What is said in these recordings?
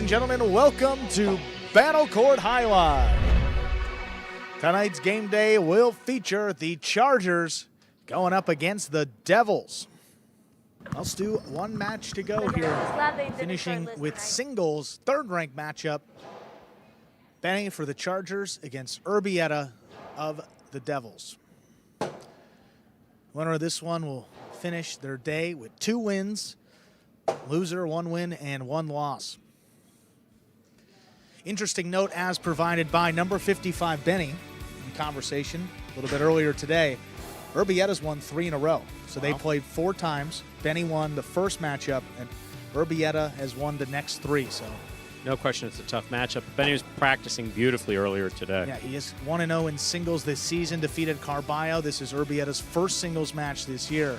and gentlemen, welcome to Battle Court Jai-Alai. Tonight's game day will feature the Chargers going up against the Devils. Let's do one match to go here, finishing with singles, third-ranked matchup. Benny for the Chargers against Urbieta of the Devils. Winner of this one will finish their day with 2 wins. Loser, 1 win and 1 loss. Interesting note as provided by number 55 Benny in conversation a little bit earlier today. Urbieta's won 3 in a row. So they played 4 times. Benny won the first matchup and Urbieta has won the next 3. So no question it's a tough matchup. Benny was practicing beautifully earlier today. yeah, he is 1-0 in singles this season, defeated Carballo. This is Urbieta's first singles match this year.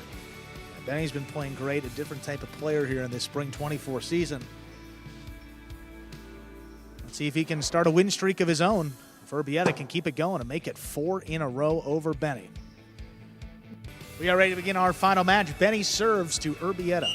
Benny's been playing great, a different type of player here in this spring 24 season. Let's see if he can start a win streak of his own. If Urbieta can keep it going and make it 4 in a row over Benny. We are ready to begin our final match. Benny serves to Urbieta.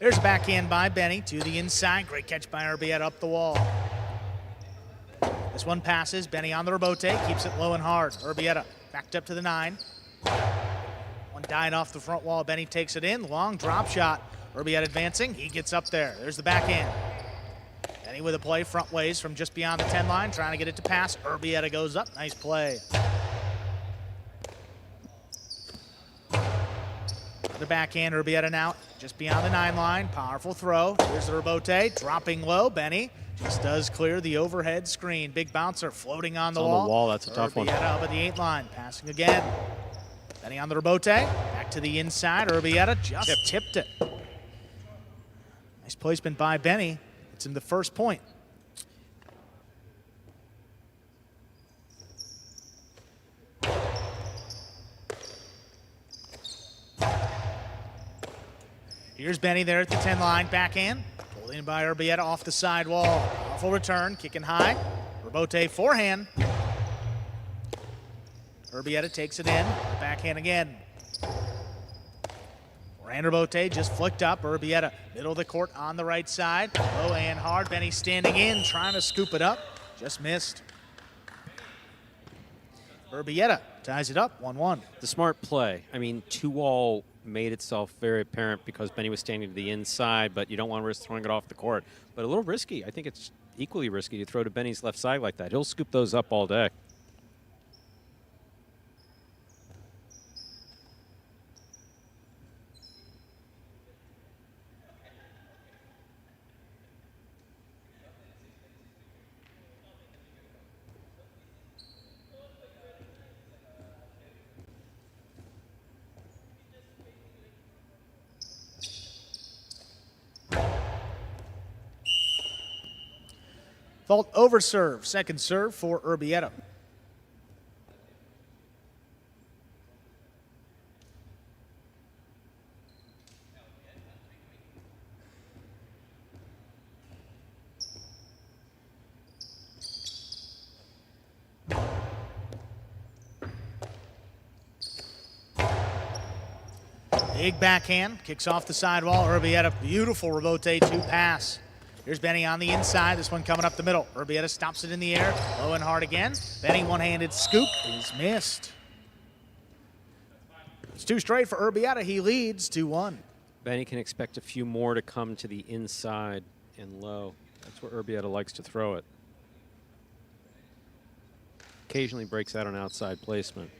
There's a backhand by Benny to the inside. Great catch by Urbieta up the wall. This one passes. Benny on the rebote. Keeps it low and hard. Urbieta backed up to the 9. One dying off the front wall. Benny takes it in. Long drop shot. Urbieta advancing. He gets up there. There's the backhand. Benny with a play front ways from just beyond the 10 line. Trying to get it to pass. Urbieta goes up. Nice play. The backhand, Urbieta now just beyond the 9 line. Powerful throw. Here's the rebote, dropping low. Benny just does clear the overhead screen. Big bouncer floating on the wall. On the wall, that's a tough one. Urbieta up at the 8 line, passing again. Benny on the rebote, back to the inside. Urbieta just tipped it. Nice placement by Benny. It's in the first point. Here's Benny there at the 10 line, backhand. Pulled in by Urbieta off the sidewall. Powerful return, kicking high. Rebote forehand. Urbieta takes it in, backhand again. Forehand rebote just flicked up. Urbieta, middle of the court on the right side. Low and hard, Benny standing in, trying to scoop it up. Just missed. Urbieta ties it up, 1-1. The smart play. I mean, 2-all made itself very apparent because Benny was standing to the inside, but you don't want to risk throwing it off the court. But a little risky. I think it's equally risky to throw to Benny's left side like that. He'll scoop those up all day. Fault over serve. Second serve for Urbieta. Big backhand. Kicks off the sidewall. Urbieta, beautiful rebote to pass. Here's Benny on the inside. This one coming up the middle. Urbieta stops it in the air. Low and hard again. Benny one-handed scoop is missed. It's 2 straight for Urbieta. He leads 2-1. Benny can expect a few more to come to the inside and low. That's where Urbieta likes to throw it. Occasionally breaks out on outside placement.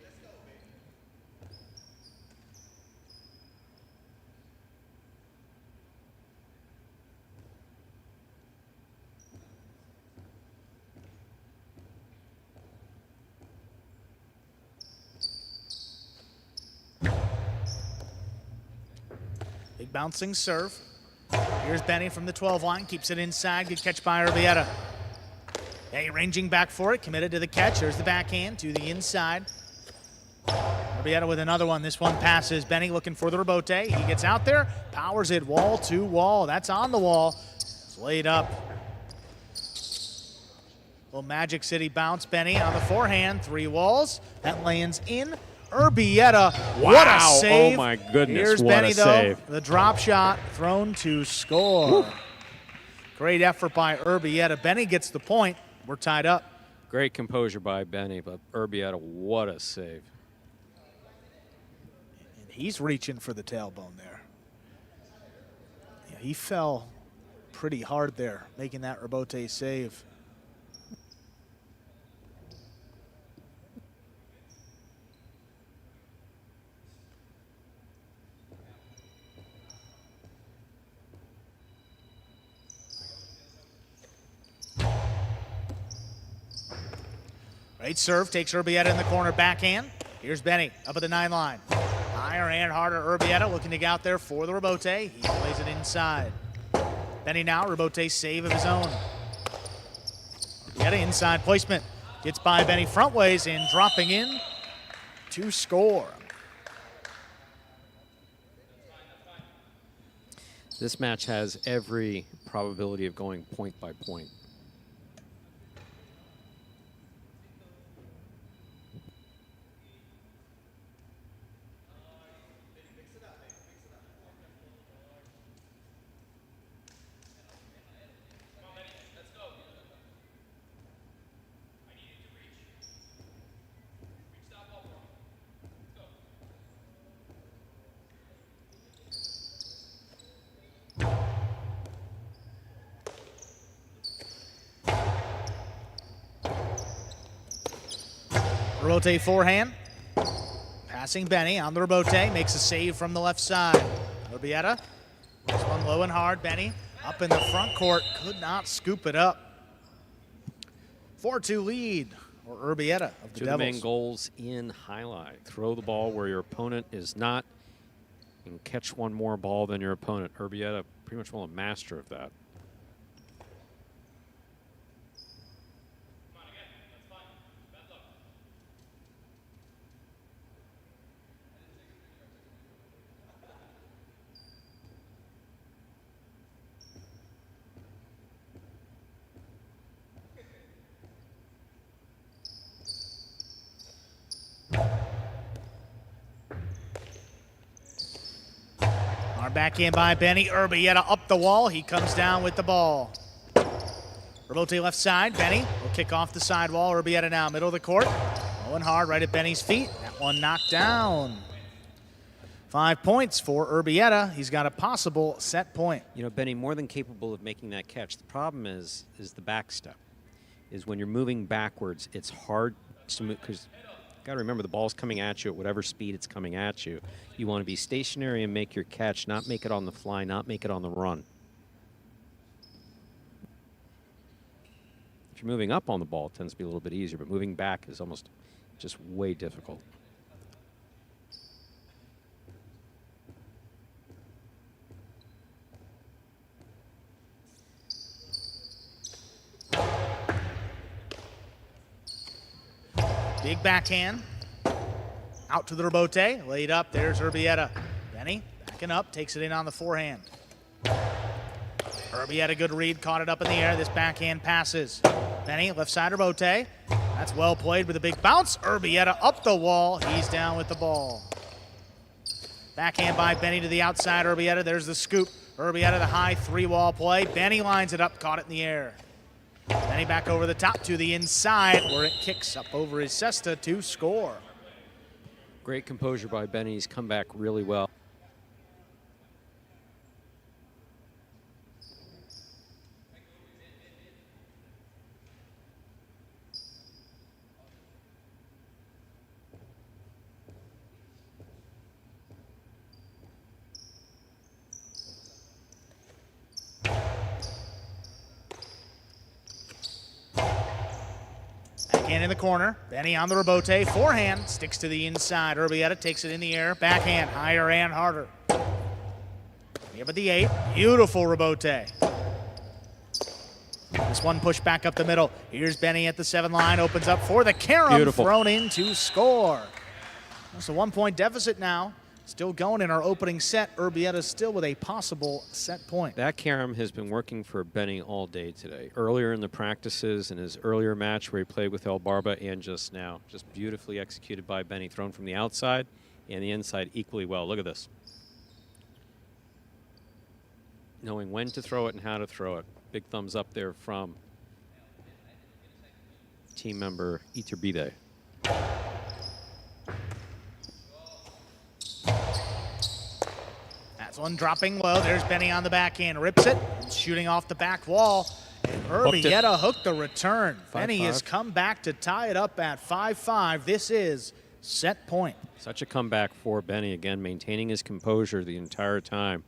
Big bouncing serve. Here's Benny from the 12 line, keeps it inside. Good catch by Urbieta. Benny ranging back for it, committed to the catch. There's the backhand to the inside. Urbieta with another one. This one passes. Benny looking for the rebote. He gets out there, powers it wall to wall. That's on the wall. It's laid up. Little Magic City bounce. Benny on the forehand. 3 walls. That lands in. Urbieta. Wow. What a save. Oh, my goodness. Here's what Benny, a though. save. The drop shot thrown to score. Woo. Great effort by Urbieta. Benny gets the point. We're tied up. Great composure by Benny, but Urbieta, what a save. And he's reaching for the tailbone there. Yeah, he fell pretty hard there, making that rebote save. Great serve, takes Urbieta in the corner, backhand. Here's Benny, up at the 9 line. Higher and harder, Urbieta looking to get out there for the rebote. He plays it inside. Benny now, rebote save of his own. Urbieta inside placement. Gets by Benny frontways and dropping in to score. This match has every probability of going point by point. Rebote forehand. Passing Benny on the rebote. Makes a save from the left side. Urbieta. This one low and hard. Benny up in the front court. Could not scoop it up. 4-2 lead for Urbieta of the Two of the main goals in highlight. Throw the ball where your opponent is not and catch one more ball than your opponent. Urbieta pretty much well a master of that. Backhand by Benny. Urbieta up the wall. He comes down with the ball. Rebote left side. Benny will kick off the sidewall. Urbieta now middle of the court. Low and hard right at Benny's feet. That one knocked down. 5 points for Urbieta. He's got a possible set point. You know, Benny more than capable of making that catch. The problem is the back step. Is when you're moving backwards, it's hard to move because got to remember the ball's coming at you at whatever speed it's coming at you. You want to be stationary and make your catch, not make it on the fly, not make it on the run. If you're moving up on the ball, it tends to be a little bit easier, but moving back is almost just way difficult. Big backhand. Out to the rebote. Laid up. There's Urbieta. Benny backing up. Takes it in on the forehand. Urbieta, good read. Caught it up in the air. This backhand passes. Benny, left side rebote. That's well played with a big bounce. Urbieta up the wall. He's down with the ball. Backhand by Benny to the outside. Urbieta. There's the scoop. Urbieta, the high 3-wall play. Benny lines it up. Caught it in the air. Benny back over the top to the inside where it kicks up over his cesta to score. Great composure by Benny. He's come back really well. Backhand in the corner. Benny on the rebote. Forehand sticks to the inside. Urbieta takes it in the air. Backhand higher and harder. Up at the 8. Beautiful rebote. This one pushed back up the middle. Here's Benny at the 7 line. Opens up for the carom. Beautiful. Thrown in to score. It's a 1-point deficit now. Still going in our opening set. Urbieta still with a possible set point. That carom has been working for Benny all day today. Earlier in the practices, in his earlier match where he played with El Barba, and just now. Just beautifully executed by Benny. Thrown from the outside and the inside equally well. Look at this. Knowing when to throw it and how to throw it. Big thumbs up there from team member Urbieta. That's one dropping low. There's Benny on the backhand. Rips it. Shooting off the back wall. And Urbieta hooked the return. Benny has come back to tie it up at 5-5. This is set point. Such a comeback for Benny. Again, maintaining his composure the entire time.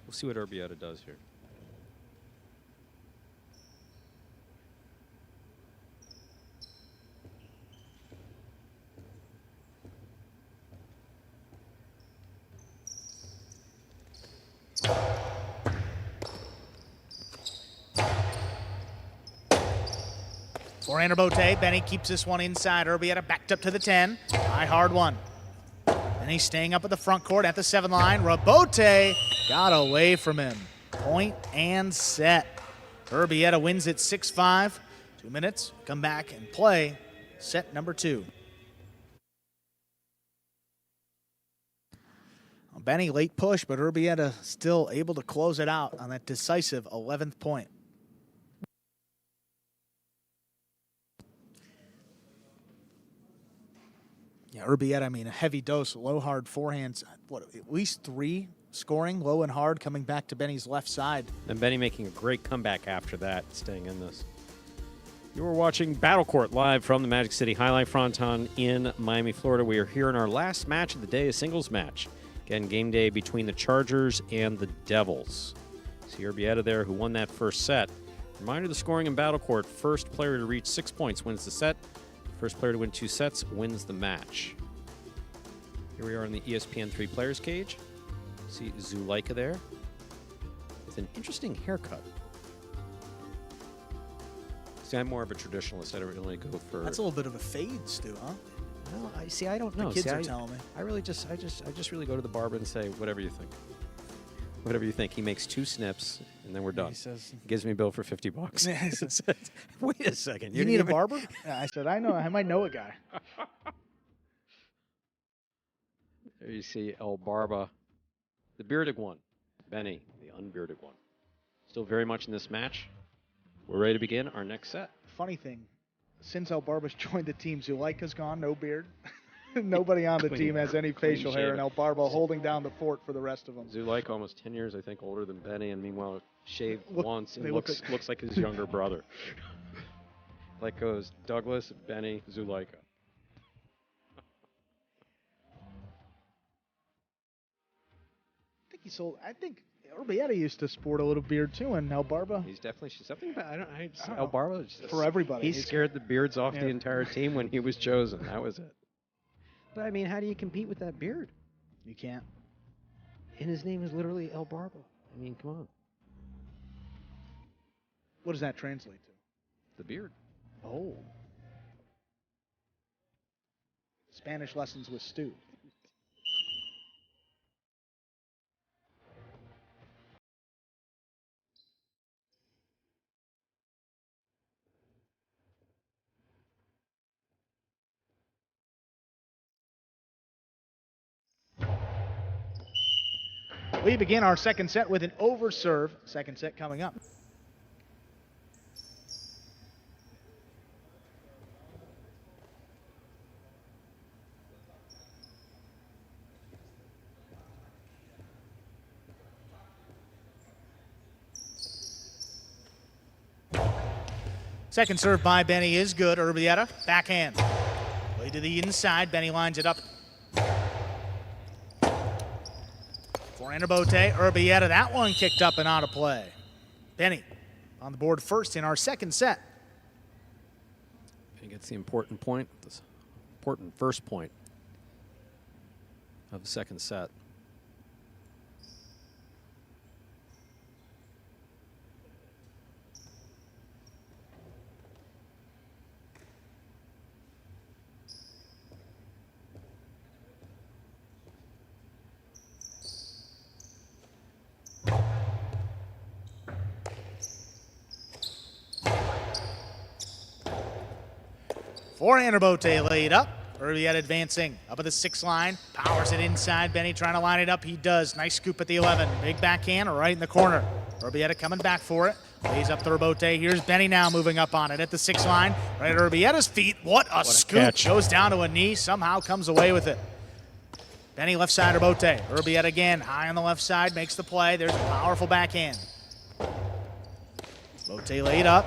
We'll see what Urbieta does here. Forehand bote. Benny keeps this one inside. Urbieta backed up to the 10. High hard one. And he's staying up at the front court at the 7 line. Rabote got away from him. Point and set. Urbieta wins it 6-5. 2 minutes. Come back and play set number 2. Benny late push, but Urbieta still able to close it out on that decisive 11th point. Yeah, Urbieta, I mean, a heavy dose, low hard forehands. What, at least 3 scoring, low and hard, coming back to Benny's left side. And Benny making a great comeback after that, staying in this. You are watching Battle Court live from the Magic City Jai-Alai Fronton in Miami, Florida. We are here in our last match of the day, a singles match. Again, game day between the Chargers and the Devils. See Urbieta there, who won that first set. Reminder, the scoring in Battle Court: first player to reach 6 points wins the set. First player to win 2 sets wins the match. Here we are in the ESPN 3 Players Cage. See Zuleika there with an interesting haircut. See, I'm more of a traditionalist. I don't really go for. That's a little bit of a fade, Stu, huh? No, I don't know. The kids see, are telling me. I just really go to the barber and say, whatever you think. Whatever you think. He makes 2 snips, and then we're done. He gives me a bill for $50. Wait a second. You need a barber? Yeah, I said, I know. I might know a guy. There you see El Barba, the bearded one. Benny, the unbearded one. Still very much in this match. We're ready to begin our next set. Funny thing, since El Barba's joined the team, Zuleika's gone, no beard. Nobody on the team has any facial hair, and El Barba holding down the fort for the rest of them. Zuleika almost 10 years, I think, older than Benny, and meanwhile shaved once and looks like his younger brother. Like goes Douglas, Benny, Zuleika. I think Urbieta used to sport a little beard too, and El Barba. He's definitely something about El Barba. For everybody. He scared the beards off the entire team when he was chosen. That was it. But I mean, how do you compete with that beard? You can't. And his name is literally El Barba. I mean, come on. What does that translate to? The beard. Oh. Spanish lessons with Stu. We begin our second set with an overserve. Second set coming up. Second serve by Benny is good. Urbieta, backhand. Play to the inside. Benny lines it up. Forehand bote. Urbieta, that one kicked up and out of play. Benny on the board first in our second set. He gets the important point, this important first point of the second set. Forehand Urbieta laid up. Urbieta advancing up at the 6 line. Powers it inside. Benny trying to line it up. He does. Nice scoop at the 11. Big backhand right in the corner. Urbieta coming back for it. Lays up to Urbieta. Here's Benny now moving up on it at the 6 line. Right at Urbieta's feet. What a scoop. Catch. Goes down to a knee. Somehow comes away with it. Benny left side Urbieta. Urbieta again. High on the left side. Makes the play. There's a powerful backhand. Urbieta laid up.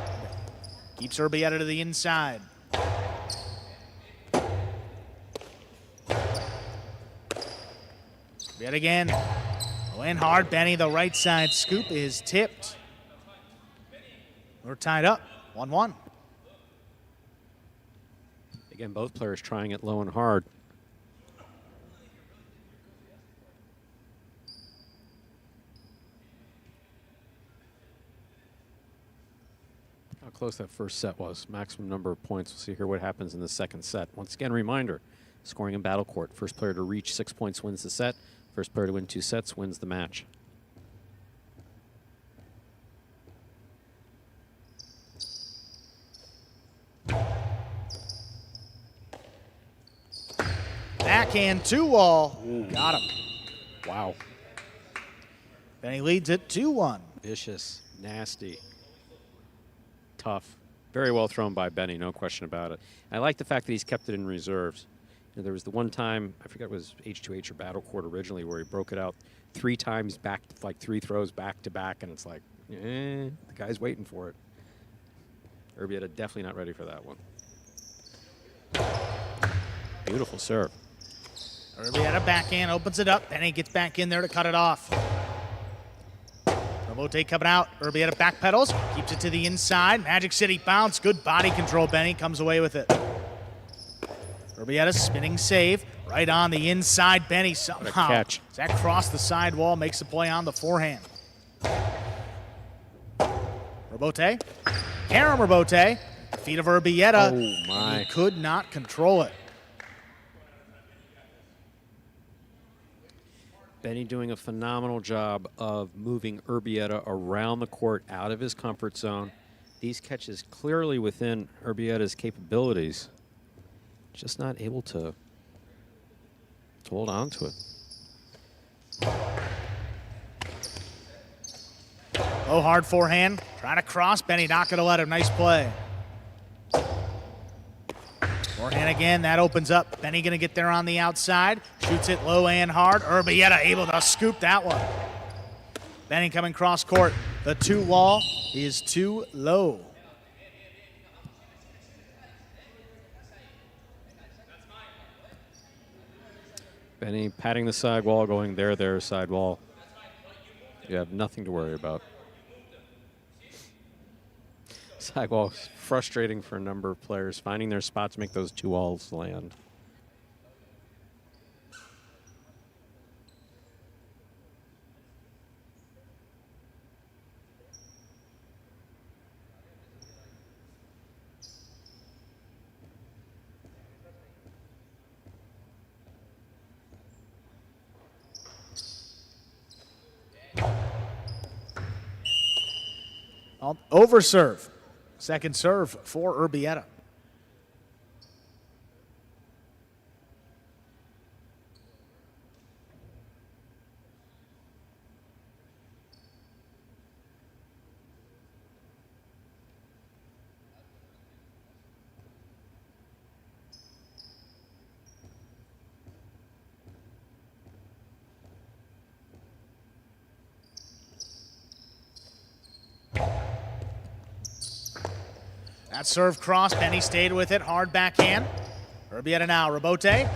Keeps Urbieta to the inside. Yet again, low and hard. Benny, the right side scoop is tipped. We're tied up, 1-1. Again, both players trying it low and hard. How close that first set was. Maximum number of points. We'll see here what happens in the second set. Once again, reminder, scoring in battle court. First player to reach 6 points wins the set. First player to win 2 sets wins the match. Backhand 2-wall. Got him. Wow. Benny leads it 2-1. Vicious, nasty, tough. Very well thrown by Benny, no question about it. I like the fact that he's kept it in reserves. You know, there was the one time, I forget it was H2H or Battle Court originally, where he broke it out 3 times back, like 3 throws back to back, and it's like, the guy's waiting for it. Urbieta definitely not ready for that one. Beautiful serve. Urbieta backhand opens it up. Benny gets back in there to cut it off. Urbieta coming out. Urbieta backpedals, keeps it to the inside. Magic City bounce. Good body control. Benny comes away with it. Urbieta spinning save right on the inside. Benny somehow. Catch. That cross the sidewall makes the play on the forehand. Urbieta. Karam Urbieta. Feet of Urbieta. Oh my. He could not control it. Benny doing a phenomenal job of moving Urbieta around the court, out of his comfort zone. These catches clearly within Urbieta's capabilities. Just not able to hold on to it. Low hard forehand. Trying to cross. Benny not going to let him. Nice play. Forehand again. That opens up. Benny going to get there on the outside. Shoots it low and hard. Urbieta able to scoop that one. Benny coming cross court. The 2-wall is too low. Benny patting the sidewall, going there, sidewall. You have nothing to worry about. Sidewall is frustrating for a number of players, finding their spot to make those 2-walls land. Over serve. Second serve for Urbieta. That serve cross. Benny stayed with it. Hard backhand. Urbieta now. Urbieta.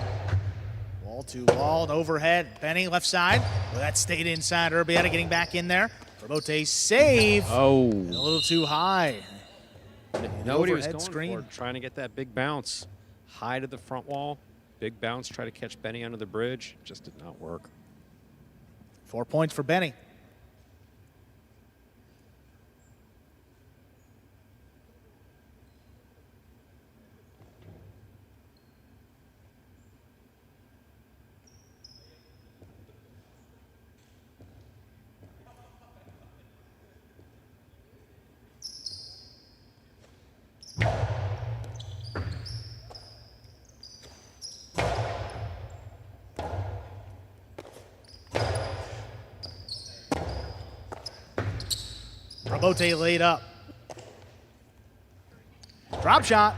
Wall to wall and overhead. Benny left side. Well, that stayed inside. Urbieta getting back in there. Urbieta save. Oh. A little too high. Know what he was Overhead going screen. for, trying to get that big bounce. High to the front wall. Big bounce, try to catch Benny under the bridge. Just did not work. 4 points for Benny. Urbieta laid up. Drop shot.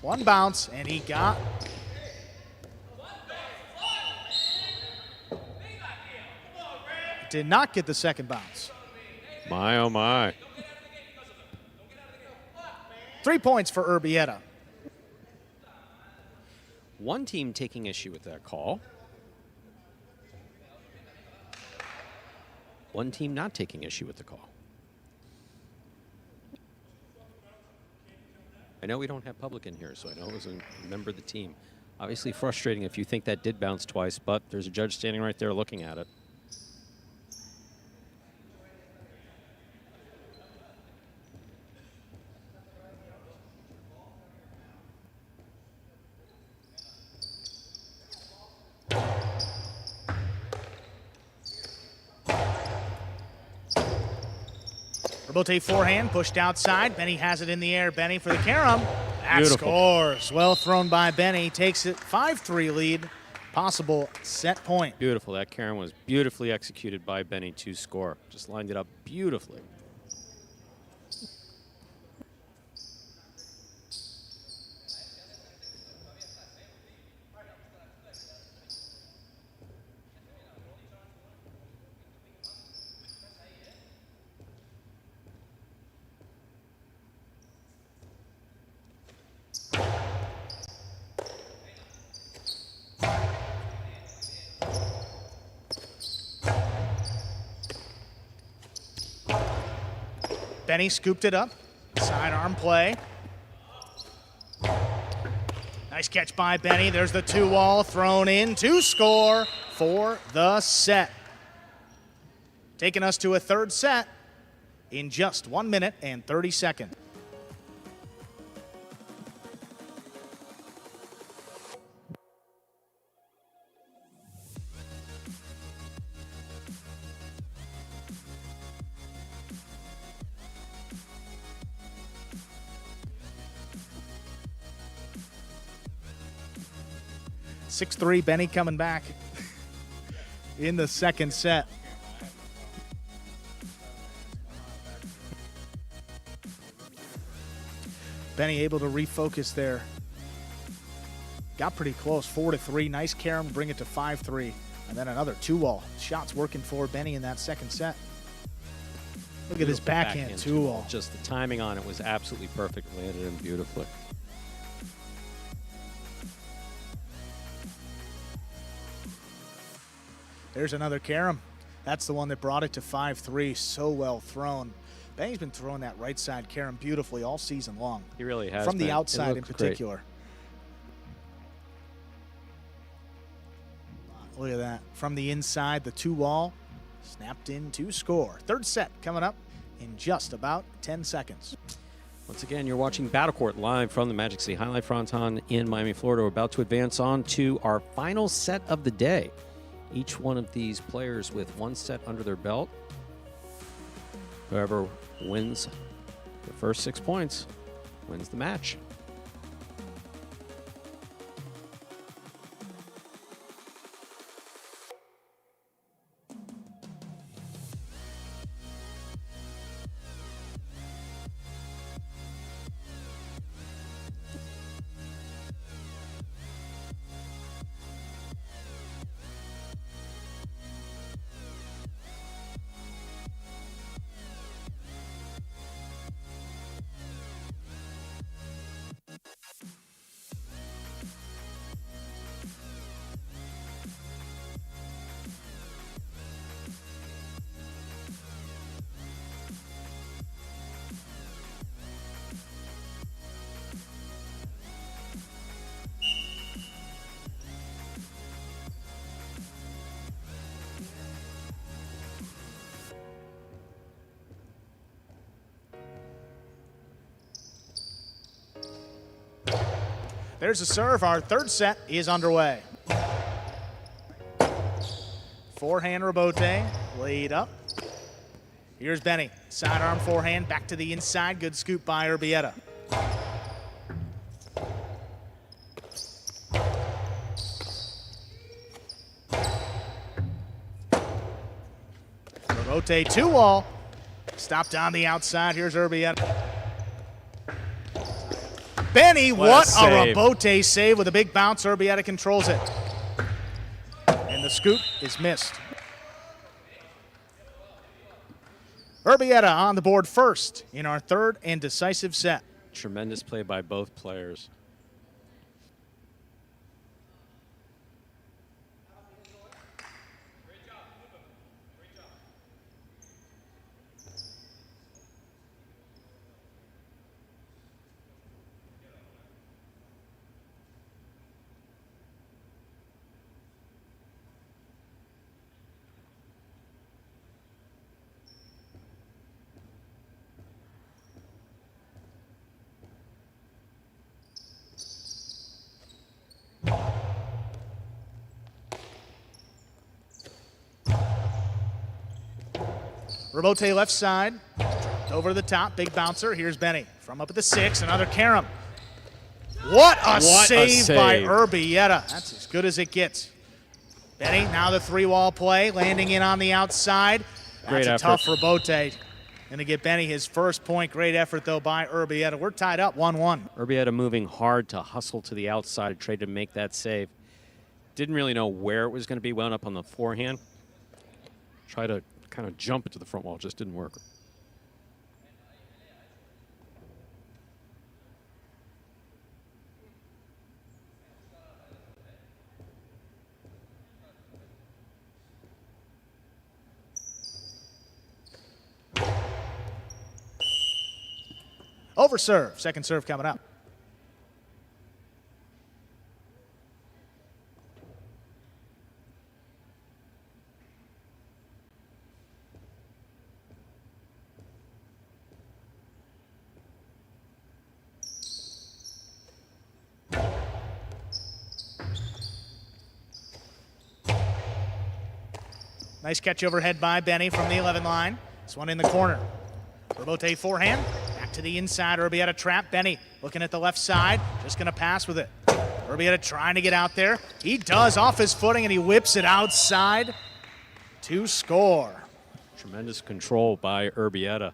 One bounce, and he got. Did not get the second bounce. My, oh my. 3 points for Urbieta. One team taking issue with that call. One team not taking issue with the call. I know we don't have public in here, so I know it was a member of the team. Obviously frustrating if you think that did bounce twice, but there's a judge standing right there looking at it. Urbieta forehand pushed outside. Benny has it in the air. Benny for the carom. That Beautiful. scores. Well thrown by Benny. Takes it 5-3 lead. Possible set point. Beautiful. That Karen was beautifully executed by Benny to score. Just lined it up beautifully. Benny scooped it up. Sidearm play. Nice catch by Benny. There's the 2-wall thrown in to score for the set. Taking us to a third set in just 1 minute and 30 seconds. (6-3) Benny coming back in the second set. Benny able to refocus there. Got pretty close, 4-3. Nice carom, bring it to 5-3. And then another 2-wall. Shots working for Benny in that second set. Look at his backhand 2-wall. Just the timing on it was absolutely perfect. Landed him beautifully. There's another carom. That's the one that brought it to 5-3. So well thrown. Benny's been throwing that right side carom beautifully all season long. He really has. From the outside in particular. Look at that. From the inside, the 2-wall snapped in to score. Third set coming up in just about 10 seconds. Once again, you're watching Battle Court live from the Magic City League Fronton in Miami, Florida. We're about to advance on to our final set of the day. Each one of these players with one set under their belt. Whoever wins the first 6 points wins the match. There's a serve. Our third set is underway. Forehand Urbieta laid up. Here's Benny. Sidearm forehand back to the inside. Good scoop by Urbieta. Urbieta 2-wall. Stopped on the outside. Here's Urbieta. Benny, what a rebote save with a big bounce. Urbieta controls it. And the scoop is missed. Urbieta on the board first in our third and decisive set. Tremendous play by both players. Rebote left side, over the top, big bouncer. Here's Benny from up at the 6, another carom. What a save by Urbieta. That's as good as it gets. Benny, now the 3-wall play, landing in on the outside. That's a tough rebote. Going to get Benny his first point. Great effort, though, by Urbieta. We're tied up 1-1. Urbieta moving hard to hustle to the outside, tried to make that save. Didn't really know where it was going to be, wound up on the forehand. Try to kind of jump it to the front wall, just didn't work. Over serve, second serve coming up. Nice catch overhead by Benny from the 11 line. This one in the corner. Rebote forehand. Back to the inside. Urbieta trap. Benny looking at the left side. Just going to pass with it. Urbieta trying to get out there. He does off his footing and he whips it outside to score. Tremendous control by Urbieta.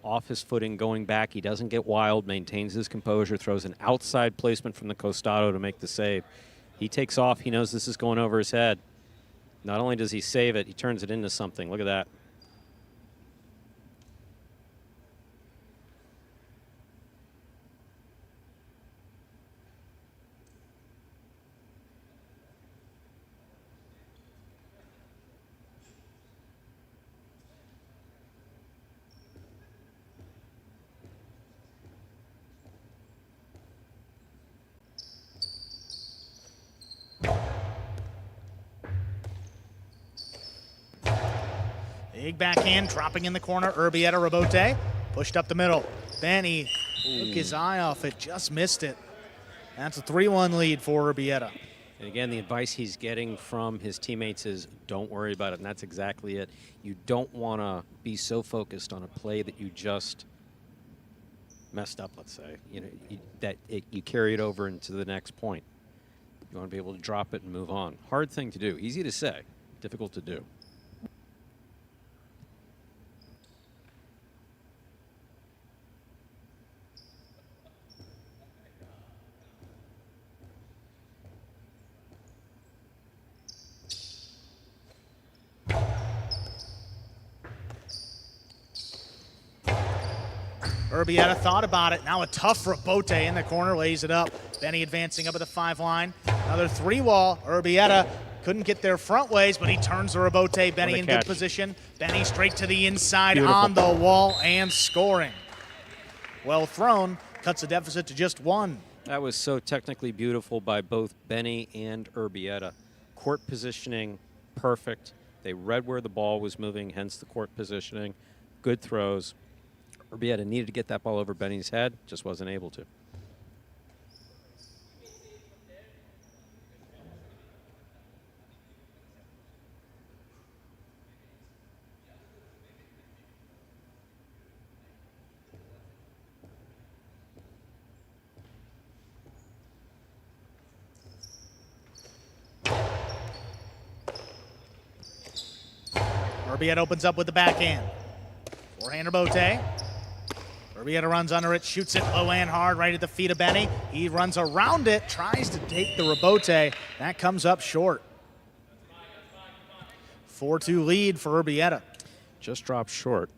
Off his footing, going back. He doesn't get wild, maintains his composure, throws an outside placement from the costado to make the save. He takes off. He knows this is going over his head. Not only does he save it, he turns it into something. Look at that. Big backhand, dropping in the corner. Urbieta, rebote, pushed up the middle. Benny took his eye off it, just missed it. That's a 3-1 lead for Urbieta. And again, the advice he's getting from his teammates is don't worry about it, and that's exactly it. You don't want to be so focused on a play that you just messed up, let's say, you carry it over into the next point. You want to be able to drop it and move on. Hard thing to do. Easy to say, difficult to do. Urbieta thought about it. Now a tough rebote in the corner, lays it up. Benny advancing up at the 5 line. Another 3-wall. Urbieta couldn't get there front ways, but he turns the rebote. Benny in good position. Benny straight to the inside, on the wall and scoring. Well thrown, cuts the deficit to just 1. That was so technically beautiful by both Benny and Urbieta. Court positioning, perfect. They read where the ball was moving, hence the court positioning. Good throws. Urbieta needed to get that ball over Benny's head, just wasn't able to. Urbieta opens up with the backhand. Forehand rebote. Urbieta runs under it, shoots it low and hard right at the feet of Benny. He runs around it, tries to take the rebote. That comes up short. 4-2 lead for Urbieta. Just dropped short.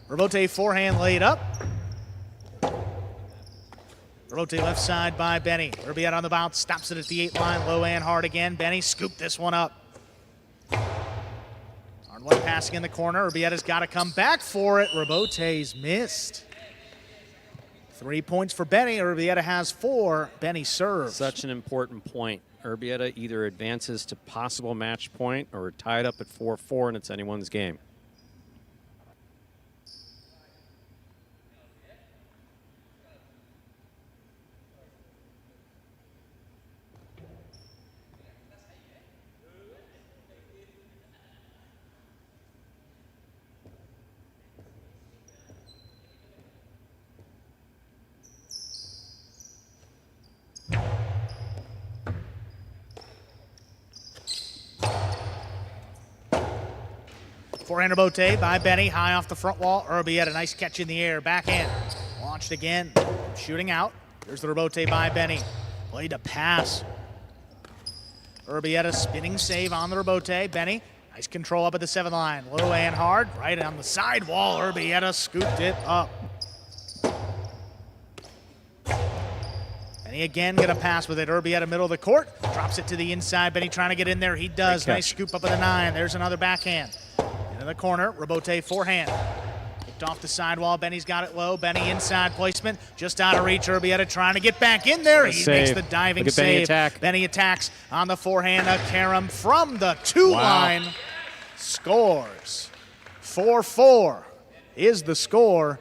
Rebote forehand laid up. Rebote left side by Benny. Urbieta on the bounce, stops it at the 8 line, low and hard again. Benny scooped this one up. Hard one passing in the corner. Urbieta's got to come back for it. Rebote's missed. 3 points for Benny. Urbieta has 4. Benny serves. Such an important point. Urbieta either advances to possible match point or tied up at 4-4, and it's anyone's game. Forehand rebote by Benny, high off the front wall. Urbieta, nice catch in the air, backhand. Launched again, shooting out. Here's the rebote by Benny. Played a pass. Urbieta spinning save on the rebote. Benny, nice control up at the 7 line. Low and hard, right on the side wall. Urbieta scooped it up. Benny again gonna pass with it. Urbieta middle of the court, drops it to the inside. Benny trying to get in there, he does. Nice scoop up at the 9. There's another backhand. Into the corner, rebote forehand. Kicked off the sidewall, Benny's got it low. Benny inside placement, just out of reach. Urbieta trying to get back in there. He makes the diving save. Benny attacks on the forehand. Karam from the 2 line scores. 4-4 is the score,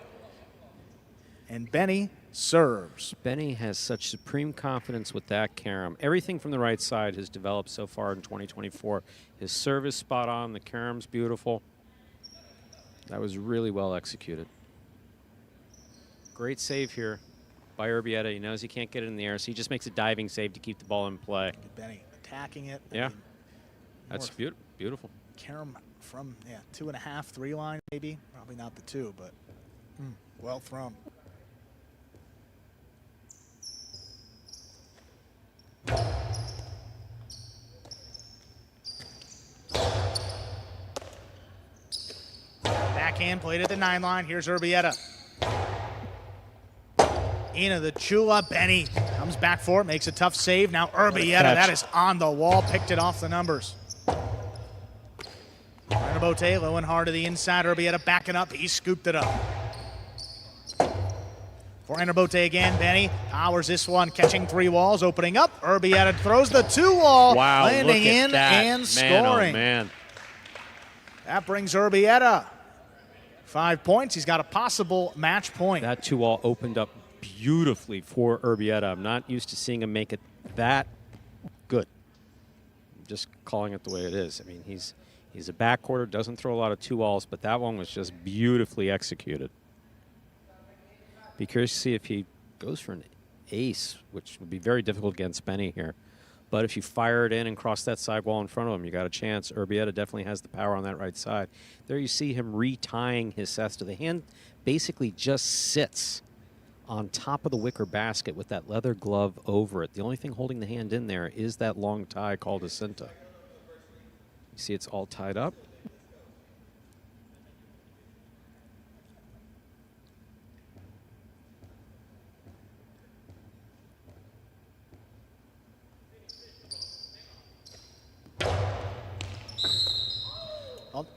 and Benny serves. Benny has such supreme confidence with that carom. Everything from the right side has developed so far in 2024. His serve is spot on. The carom's beautiful. That was really well executed. Great save here by Urbieta. He knows he can't get it in the air, so he just makes a diving save to keep the ball in play. Benny attacking it. Yeah, that's beautiful. Karam from 2.5, 3 line maybe. Probably not the 2, but well thrown. Backhand played at the 9 line. Here's Urbieta. Into the Chula. Benny comes back for it, makes a tough save. Now Urbieta, that is on the wall, picked it off the numbers. Rebote low and hard to the inside. Urbieta backing up. He scooped it up. Forehand rebote again. Benny powers this one, catching 3 walls, opening up. Urbieta throws the 2 wall, landing in and scoring. Oh, man. That brings Urbieta 5 points. He's got a possible match point. That 2 wall opened up beautifully for Urbieta. I'm not used to seeing him make it that good. I'm just calling it the way it is. I mean, he's a backcourter, doesn't throw a lot of 2 walls, but that one was just beautifully executed. Be curious to see if he goes for an ace, which would be very difficult against Benny here. But if you fire it in and cross that sidewall in front of him, you got a chance. Urbieta definitely has the power on that right side. There you see him retying his cesta. The hand basically just sits on top of the wicker basket with that leather glove over it. The only thing holding the hand in there is that long tie called a cinta. You see it's all tied up.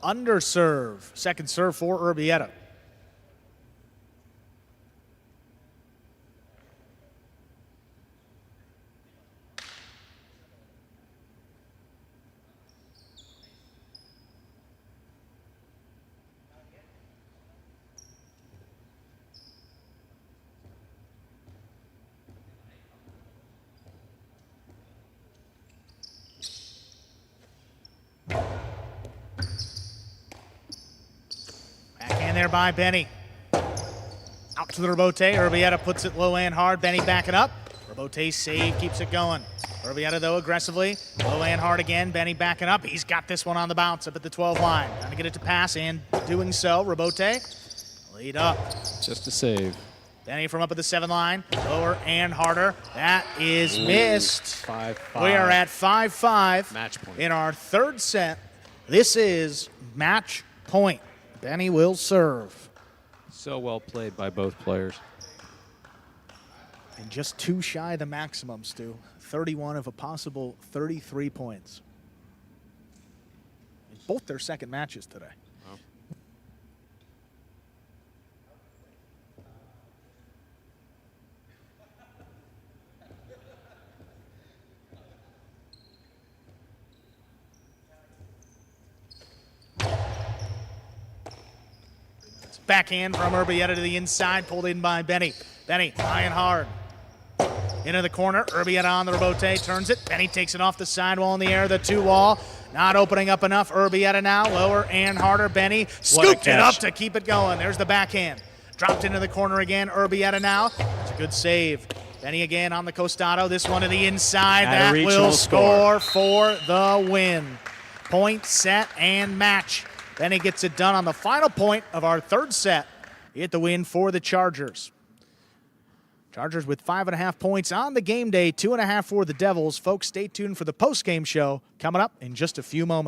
Underserve. Second serve for Urbieta. there by Benny. Out to the rebote. Urbieta puts it low and hard. Benny backing up. Rebote save, keeps it going. Urbieta, though, aggressively. Low and hard again. Benny backing up. He's got this one on the bounce up at the 12 line. Trying to get it to pass, and doing so. Rebote, lead up. Just a save. Benny from up at the 7 line. Lower and harder. That is missed. 5-5. We are at 5-5. Match point. In our third set. This is match point. Benny will serve. So well played by both players. And just 2 shy of the maximum, Stu. 31 of a possible 33 points. In both their second matches today. Wow. Backhand from Urbieta to the inside, pulled in by Benny. Benny, high and hard. Into the corner, Urbieta on the rebote, turns it. Benny takes it off the sidewall in the air, the 2-wall. Not opening up enough. Urbieta now, lower and harder. Benny scooped it up to keep it going. There's the backhand. Dropped into the corner again. Urbieta now. It's a good save. Benny again on the costado. This one to the inside. That will score for the win. Point, set, and match. Benny gets it done on the final point of our third set. Get the win for the Chargers. Chargers with 5.5 points on the game day, 2.5 for the Devils. Folks, stay tuned for the post-game show coming up in just a few moments.